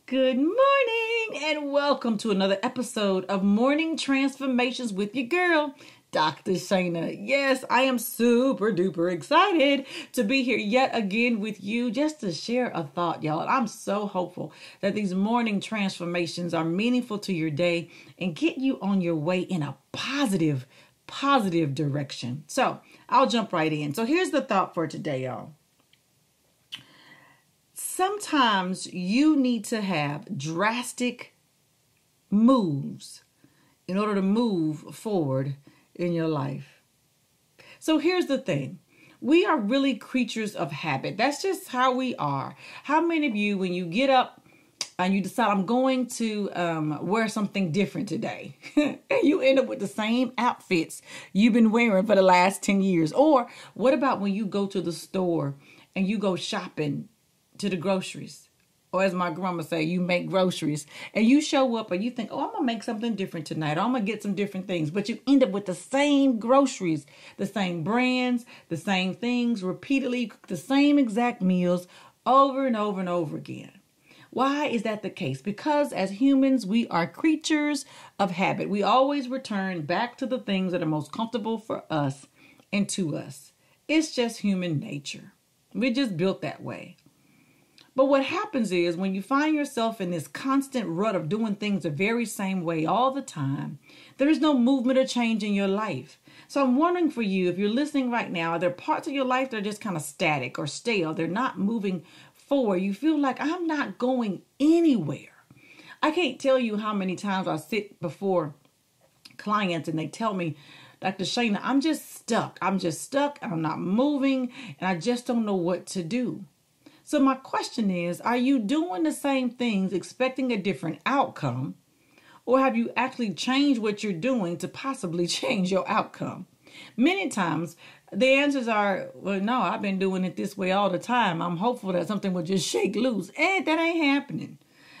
Good morning and welcome to another episode of Morning Transformations with your girl, Dr. Shana. Yes, I am super duper excited to be here yet again with you just to share a thought, y'all. I'm so hopeful that these morning transformations are meaningful to your day and get you on your way in a positive direction. So I'll jump right in. So here's the thought for today, y'all. Sometimes you need to have drastic moves in order to move forward in your life. So here's the thing. We are really creatures of habit. That's just how we are. How many of you, when you get up and you decide I'm going to wear something different today, and you end up with the same outfits you've been wearing for the last 10 years? Or what about when you go to the store and you go shopping to the groceries, or as my grandma say, you make groceries, and you show up and you think, oh, I'm gonna make something different tonight, or I'm gonna get some different things, but you end up with the same groceries, the same brands, the same things, repeatedly, the same exact meals over and over and over again. Why is that the case? Because as humans, we are creatures of habit. We always return back to the things that are most comfortable for us and to us. It's just human nature. We're just built that way. But what happens is when you find yourself in this constant rut of doing things the very same way all the time, there is no movement or change in your life. So I'm wondering for you, if you're listening right now, are there parts of your life that are just kind of static or stale? They're not moving forward. You feel like I'm not going anywhere. I can't tell you how many times I sit before clients and they tell me, Dr. Shana, I'm just stuck. I'm not moving and I just don't know what to do. So my question is, are you doing the same things expecting a different outcome? Or have you actually changed what you're doing to possibly change your outcome? Many times the answers are, well, no, I've been doing it this way all the time. I'm hopeful that something will just shake loose. And that ain't happening.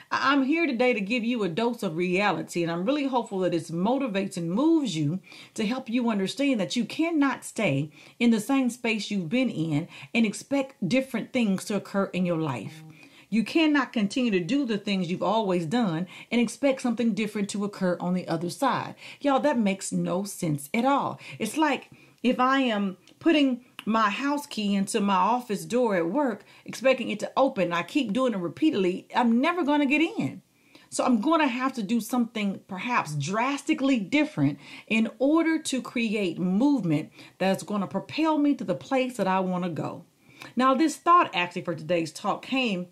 I'm here today to give you a dose of reality, and I'm really hopeful that it motivates and moves you to help you understand that you cannot stay in the same space you've been in and expect different things to occur in your life. You cannot continue to do the things you've always done and expect something different to occur on the other side. Y'all, that makes no sense at all. It's like if I am putting my house key into my office door at work, expecting it to open. I keep doing it repeatedly. I'm never going to get in. So I'm going to have to do something perhaps drastically different in order to create movement that's going to propel me to the place that I want to go. Now, this thought actually for today's talk came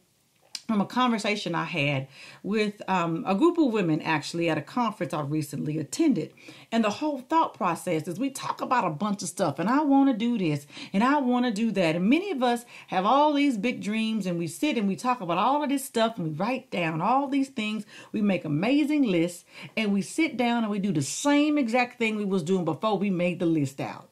from a conversation I had with a group of women actually at a conference I recently attended. And the whole thought process is we talk about a bunch of stuff and I want to do this and I want to do that. And many of us have all these big dreams and we sit and we talk about all of this stuff and we write down all these things. We make amazing lists and we sit down and we do the same exact thing we was doing before we made the list out.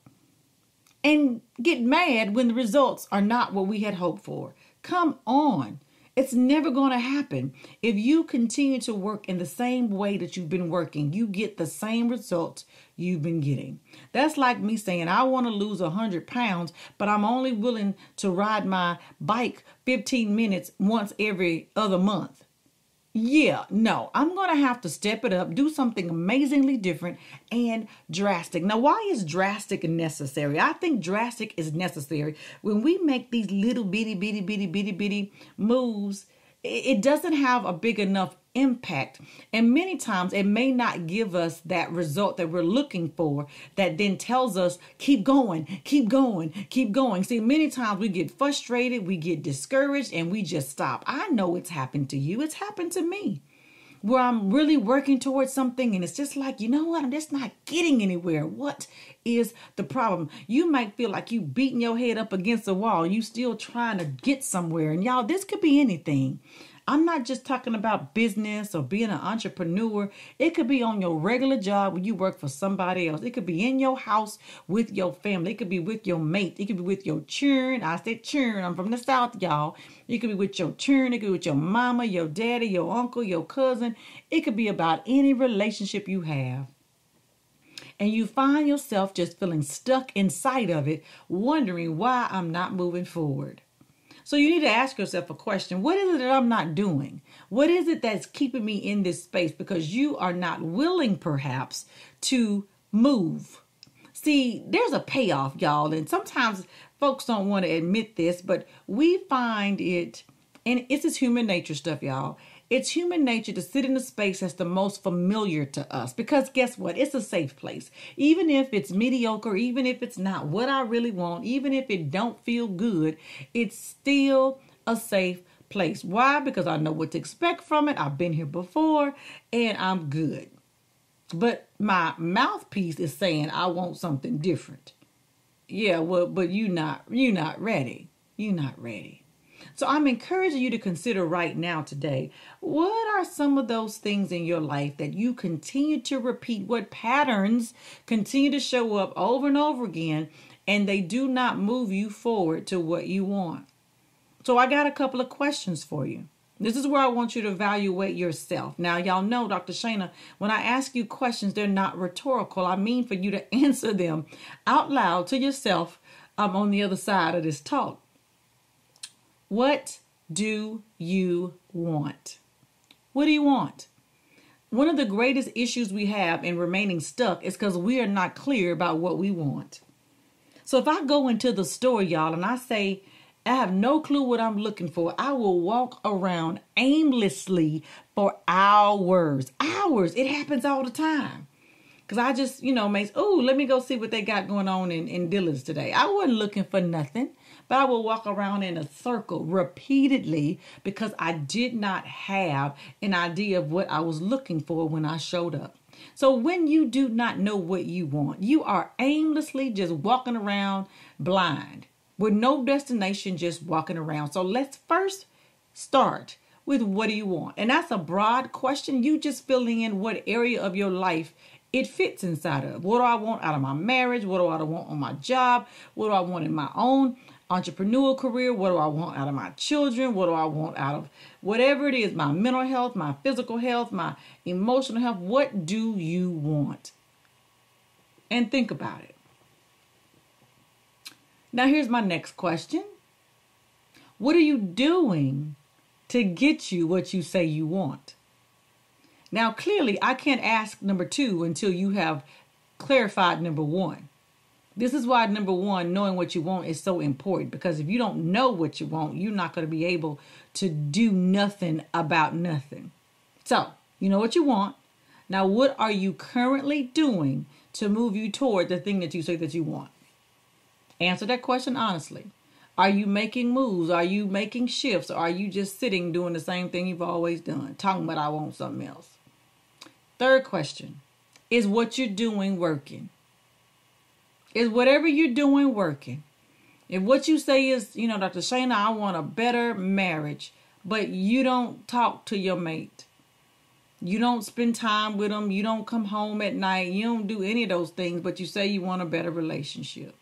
And get mad when the results are not what we had hoped for. Come on. It's never going to happen. If you continue to work in the same way that you've been working, you get the same results you've been getting. That's like me saying, I want to lose 100 pounds, but I'm only willing to ride my bike 15 minutes once every other month. Yeah, no, I'm going to have to step it up, do something amazingly different and drastic. Now, why is drastic necessary? I think drastic is necessary. When we make these little bitty moves, it doesn't have a big enough impact. And many times it may not give us that result that we're looking for that then tells us, keep going. See, many times we get frustrated, we get discouraged, and we just stop. I know it's happened to you. It's happened to me. Where I'm really working towards something and it's just like, you know what? I'm just not getting anywhere. What is the problem? You might feel like you beating your head up against the wall. You still trying to get somewhere. And y'all, this could be anything. I'm not just talking about business or being an entrepreneur. It could be on your regular job when you work for somebody else. It could be in your house with your family. It could be with your mate. It could be with your children. I said children. I'm from the South, y'all. It could be with your children. It could be with your mama, your daddy, your uncle, your cousin. It could be about any relationship you have. And you find yourself just feeling stuck inside of it, wondering why I'm not moving forward. So you need to ask yourself a question. What is it that I'm not doing? What is it that's keeping me in this space? Because you are not willing, perhaps, to move. See, there's a payoff, y'all. And sometimes folks don't want to admit this, but we find it, and it's just human nature stuff, y'all. It's human nature to sit in a space that's the most familiar to us. Because guess what? It's a safe place. Even if it's mediocre, even if it's not what I really want, even if it don't feel good, it's still a safe place. Why? Because I know what to expect from it. I've been here before and I'm good. But my mouthpiece is saying I want something different. Yeah, well, but you're not ready. You're not ready. So I'm encouraging you to consider right now today, what are some of those things in your life that you continue to repeat? What patterns continue to show up over and over again, and they do not move you forward to what you want? So I got a couple of questions for you. This is where I want you to evaluate yourself. Now, y'all know, Dr. Shana, when I ask you questions, they're not rhetorical. I mean for you to answer them out loud to yourself. I'm on the other side of this talk. What do you want? What do you want? One of the greatest issues we have in remaining stuck is because we are not clear about what we want. So if I go into the store, y'all, and I say, I have no clue what I'm looking for, I will walk around aimlessly for hours. Hours. It happens all the time. Because I just, let me go see what they got going on in Dillon's today. I wasn't looking for nothing, but I will walk around in a circle repeatedly because I did not have an idea of what I was looking for when I showed up. So when you do not know what you want, you are aimlessly just walking around blind with no destination, just walking around. So let's first start with what do you want? And that's a broad question. You just filling in what area of your life it fits inside of. What do I want out of my marriage? What do I want on my job? What do I want in my own entrepreneurial career? What do I want out of my children? What do I want out of whatever it is, my mental health, my physical health, my emotional health? What do you want? And think about it. Now, here's my next question. What are you doing to get you what you say you want? Now, clearly, I can't ask number 2 until you have clarified number 1. This is why number 1, knowing what you want is so important. Because if you don't know what you want, you're not going to be able to do nothing about nothing. So, you know what you want. Now, what are you currently doing to move you toward the thing that you say that you want? Answer that question honestly. Are you making moves? Are you making shifts? Or are you just sitting doing the same thing you've always done? Talking about I want something else. Third question. Is what you're doing working? Is whatever you're doing working? If what you say is, Dr. Shana, I want a better marriage, but you don't talk to your mate. You don't spend time with them. You don't come home at night. You don't do any of those things, but you say you want a better relationship.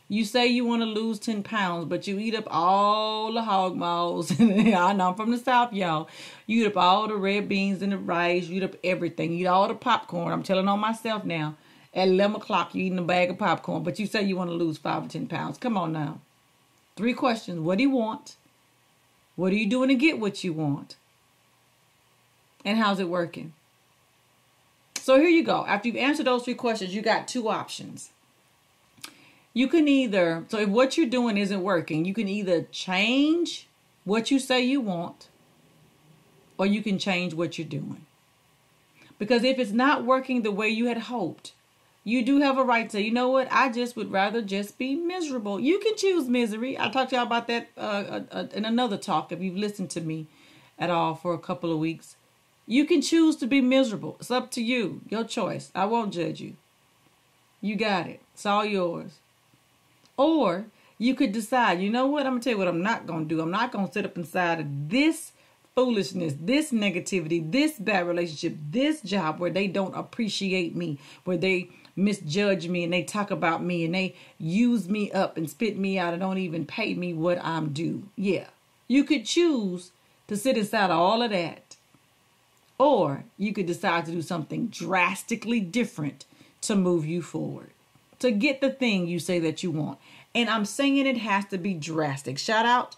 You say you want to lose 10 pounds, but you eat up all the hog maws. I know I'm from the South, y'all. You eat up all the red beans and the rice. You eat up everything. You eat all the popcorn. I'm telling on myself now. At 11 o'clock, you're eating a bag of popcorn, but you say you want to lose 5 or 10 pounds. Come on now. 3 questions. What do you want? What are you doing to get what you want? And how's it working? So here you go. After you've answered those 3 questions, you got 2 options. You can either, so if what you're doing isn't working, you can either change what you say you want, or you can change what you're doing. Because if it's not working the way you had hoped, you do have a right to say, you know what, I just would rather just be miserable. You can choose misery. I talked to y'all about that in another talk, if you've listened to me at all for a couple of weeks. You can choose to be miserable. It's up to you. Your choice. I won't judge you. You got it. It's all yours. Or you could decide, you know what, I'm going to tell you what I'm not going to do. I'm not going to sit up inside of this foolishness, this negativity, this bad relationship, this job where they don't appreciate me, where they misjudge me and they talk about me and they use me up and spit me out and don't even pay me what I'm due. Yeah, you could choose to sit inside of all of that. Or you could decide to do something drastically different to move you forward, to get the thing you say that you want. And I'm saying it has to be drastic. Shout out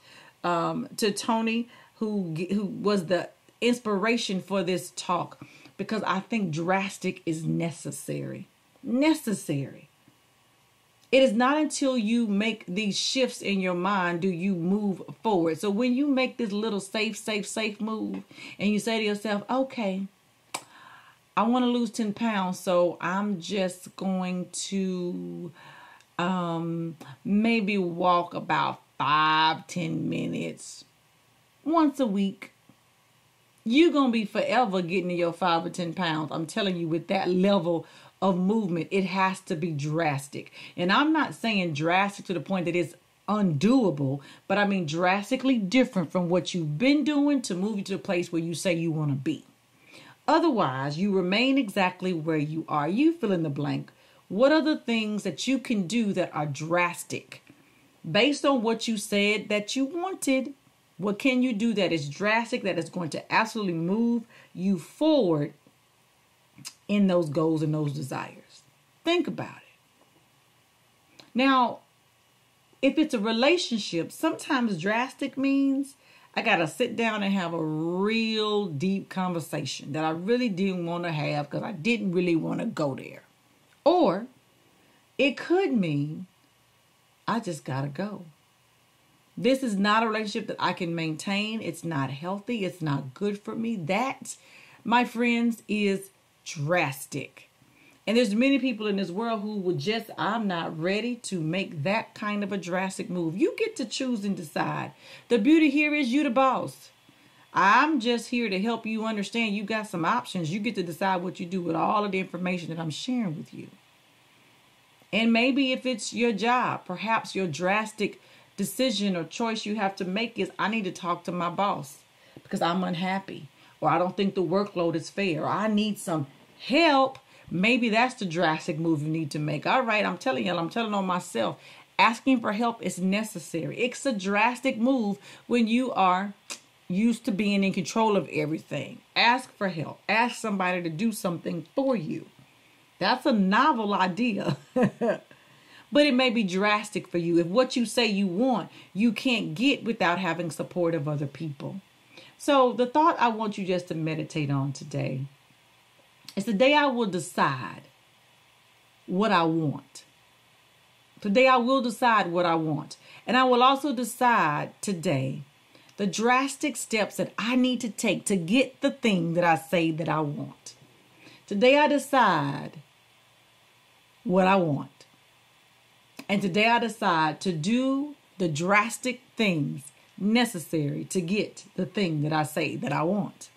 to Tony who was the inspiration for this talk, because I think drastic is necessary. Necessary. It is not until you make these shifts in your mind do you move forward. So when you make this little safe move and you say to yourself, okay, I want to lose 10 pounds, so I'm just going to maybe walk about 5-10 minutes once a week. You're going to be forever getting to your 5 or 10 pounds. I'm telling you, with that level of movement, it has to be drastic. And I'm not saying drastic to the point that it's undoable, but I mean drastically different from what you've been doing to move you to the place where you say you want to be. Otherwise, you remain exactly where you are. You fill in the blank. What are the things that you can do that are drastic? Based on what you said that you wanted, what can you do that is drastic, that is going to absolutely move you forward in those goals and those desires? Think about it. Now, if it's a relationship, sometimes drastic means I got to sit down and have a real deep conversation that I really didn't want to have because I didn't really want to go there. Or it could mean I just got to go. This is not a relationship that I can maintain. It's not healthy. It's not good for me. That, my friends, is drastic. And there's many people in this world who would just, I'm not ready to make that kind of a drastic move. You get to choose and decide. The beauty here is you the boss. I'm just here to help you understand you got some options. You get to decide what you do with all of the information that I'm sharing with you. And maybe if it's your job, perhaps your drastic decision or choice you have to make is, I need to talk to my boss because I'm unhappy, or I don't think the workload is fair, or I need some help. Maybe that's the drastic move you need to make. All right, I'm telling on myself. Asking for help is necessary. It's a drastic move when you are used to being in control of everything. Ask for help. Ask somebody to do something for you. That's a novel idea. But it may be drastic for you. If what you say you want, you can't get without having support of other people. So the thought I want you just to meditate on today is the day I will decide what I want. Today I will decide what I want. And I will also decide today the drastic steps that I need to take to get the thing that I say that I want. Today I decide what I want. And today I decide to do the drastic things necessary to get the thing that I say that I want.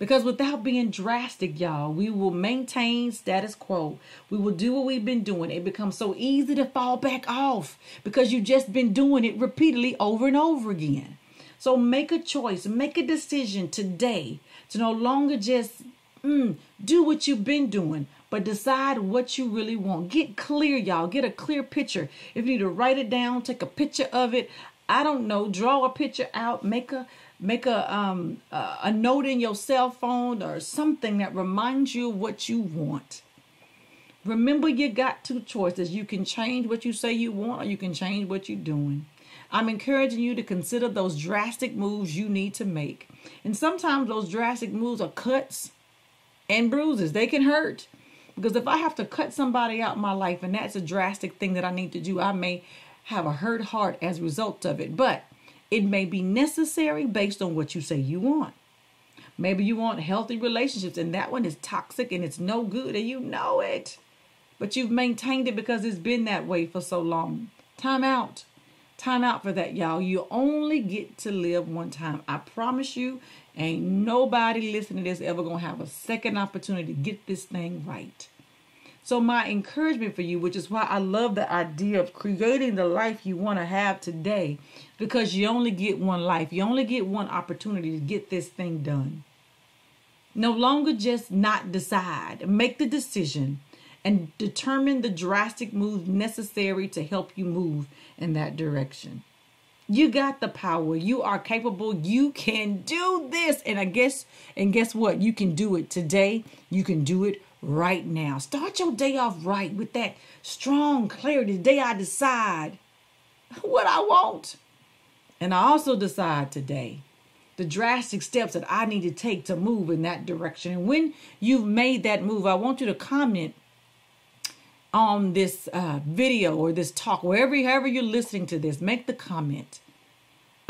Because without being drastic, y'all, we will maintain status quo. We will do what we've been doing. It becomes so easy to fall back off because you've just been doing it repeatedly over and over again. So make a choice, make a decision today to no longer just do what you've been doing, but decide what you really want. Get clear, y'all. Get a clear picture. If you need to write it down, take a picture of it. I don't know. Draw a picture out. Make a note in your cell phone or something that reminds you of what you want. Remember, you got two choices. You can change what you say you want, or you can change what you're doing. I'm encouraging you to consider those drastic moves you need to make. And sometimes those drastic moves are cuts and bruises. They can hurt. Because if I have to cut somebody out in my life, and that's a drastic thing that I need to do, I may have a hurt heart as a result of it. But it may be necessary based on what you say you want. Maybe you want healthy relationships, and that one is toxic and it's no good, and you know it. But you've maintained it because it's been that way for so long. Time out. Time out for that, y'all. You only get to live one time. I promise you, ain't nobody listening to this ever going to have a second opportunity to get this thing right. So my encouragement for you, which is why I love the idea of creating the life you want to have today, because you only get one life. You only get one opportunity to get this thing done. No longer just not decide. Make the decision and determine the drastic moves necessary to help you move in that direction. You got the power. You are capable. You can do this. And guess what? You can do it today. You can do it right now. Start your day off right with that strong clarity. Today I decide what I want. And I also decide today the drastic steps that I need to take to move in that direction. And when you've made that move, I want you to comment on this video or this talk, however you're listening to this. Make the comment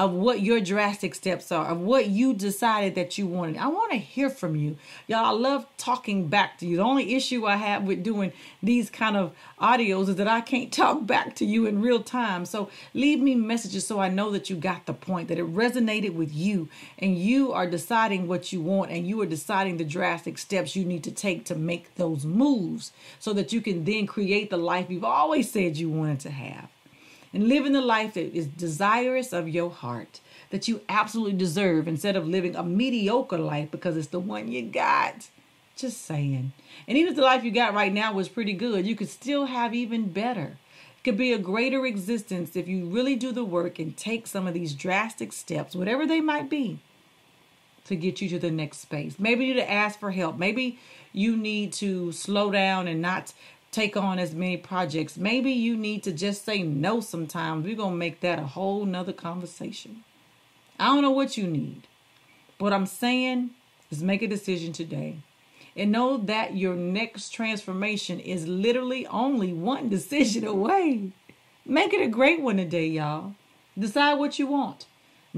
of what your drastic steps are, of what you decided that you wanted. I want to hear from you. Y'all, I love talking back to you. The only issue I have with doing these kind of audios is that I can't talk back to you in real time. So leave me messages so I know that you got the point, that it resonated with you, and you are deciding what you want, and you are deciding the drastic steps you need to take to make those moves so that you can then create the life you've always said you wanted to have. And living the life that is desirous of your heart, that you absolutely deserve, instead of living a mediocre life because it's the one you got. Just saying. And even if the life you got right now was pretty good, you could still have even better. It could be a greater existence if you really do the work and take some of these drastic steps, whatever they might be, to get you to the next space. Maybe you need to ask for help. Maybe you need to slow down and not take on as many projects. Maybe you need to just say no sometimes. We're going to make that a whole nother conversation. I don't know what you need. What I'm saying is make a decision today. And know that your next transformation is literally only one decision away. Make it a great one today, y'all. Decide what you want.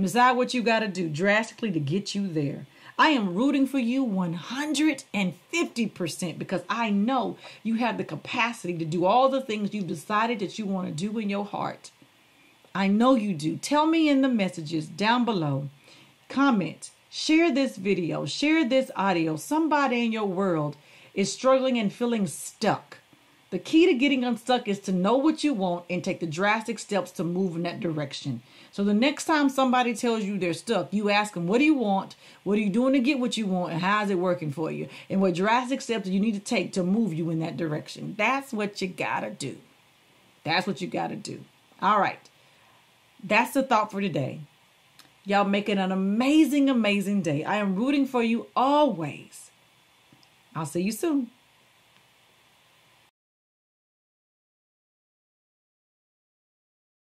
Decide what you got to do drastically to get you there. I am rooting for you 150% because I know you have the capacity to do all the things you've decided that you want to do in your heart. I know you do. Tell me in the messages down below. Comment. Share this video. Share this audio. Somebody in your world is struggling and feeling stuck. The key to getting unstuck is to know what you want and take the drastic steps to move in that direction. So the next time somebody tells you they're stuck, you ask them, what do you want? What are you doing to get what you want? And how is it working for you? And what drastic steps do you need to take to move you in that direction? That's what you got to do. That's what you got to do. All right. That's the thought for today. Y'all make it an amazing, amazing day. I am rooting for you always. I'll see you soon.